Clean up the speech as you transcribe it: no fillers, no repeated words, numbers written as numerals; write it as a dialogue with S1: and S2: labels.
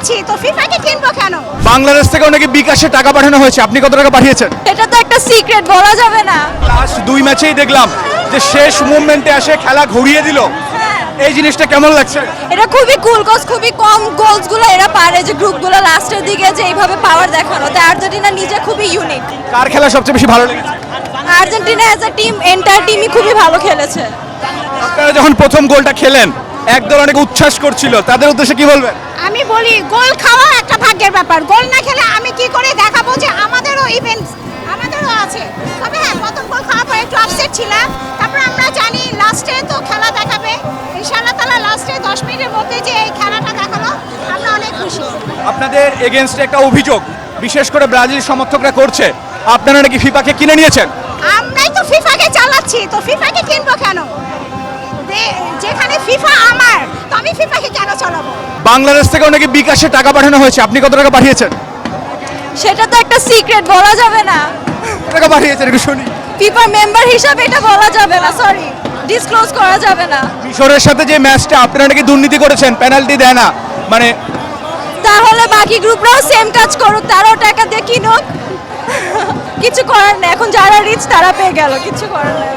S1: চালাচ্ছি, তো ফিফাকে কিনবো কেন?
S2: বাংলাদেশ থেকে অনেকে বিকাশে টাকা পাঠানো হয়েছে, আপনি কত টাকা পাঠিয়েছেন?
S1: এটা তো একটা সিক্রেট, বলা যাবে না।
S2: লাস্ট 2 ম্যাচেই দেখলাম যে শেষ মুভমেন্টে এসে খেলা ঘুরিয়ে দিল, এই জিনিসটা কেমন লাগছে?
S1: এটা খুবই কুল, কজ খুবই কম গোলস গুলো এরা পারে, যে গ্রুপগুলো লাস্টের দিকে যে এইভাবে পাওয়ার দেখানো। তাই আর্জেন্টিনা নিজে খুবই ইউনিক।
S2: কার খেলা সবচেয়ে বেশি ভালো লেগেছে?
S1: Argentina as a team, entire টিমই খুবই ভালো খেলেছে।
S2: আপনারা যখন প্রথম গোলটা খেলেন একদল অনেক উচ্ছ্বাস করছিল, তাদের উদ্দেশ্যে কি বলবেন?
S1: আমি বলি, গোল খাওয়া একটা ভাগ্যের ব্যাপার। গোল না খেলে আমি কি করে দেখাবো যে আমাদেরও ইভেন্টস আমাদেরও আছে। তবে হ্যাঁ, প্রথম গোল খাওয়ার পরে একটু আপসেট ছিলাম। তারপর আমরা জানি লাস্টে তো খেলা দেখাবে ইনশাআল্লাহ তাআলা। লাস্টে 10 মিনিটের মধ্যে যে এই খেলাটা দেখালো, আমরা অনেক খুশি।
S2: আপনাদের এগেনস্টে একটা অভিযোগ বিশেষ করে ব্রাজিল সমর্থকরা করছে, আপনারা নাকি ফিফাকে কিনে নিয়েছেন।
S1: আমরাই তো ফিফাকে চালাচ্ছি, তো ফিফাকে কিনবো কেন? যেখানে ফিফা আমার, তো আমি ফিফাকে কেন চালাবো?
S2: বাংলাদেশ থেকে অনেকে বিকাশে টাকা পাঠানো হয়েছে, আপনি কত টাকা পাঠিয়েছেন?
S1: সেটা তো একটা সিক্রেট, বলা যাবে না।
S2: কত টাকা পাঠিয়েছেন একটু শুনি।
S1: ফিফার মেম্বার হিসাবে এটা বলা যাবে না, সরি, ডিসক্লোজ করা যাবে না।
S2: মিশরের সাথে যে ম্যাচটা আপনারা নাকি দুর্নীতি করেছেন, পেনাল্টি দেয় না, মানে
S1: তাহলে বাকি গ্রুপরাও সেম কাজ করুক, তারাও টাকা দিয়ে কিনুক। কিছু করার নেই, এখন যারা রিচ তারা পেয়ে গেল, কিছু করার নেই।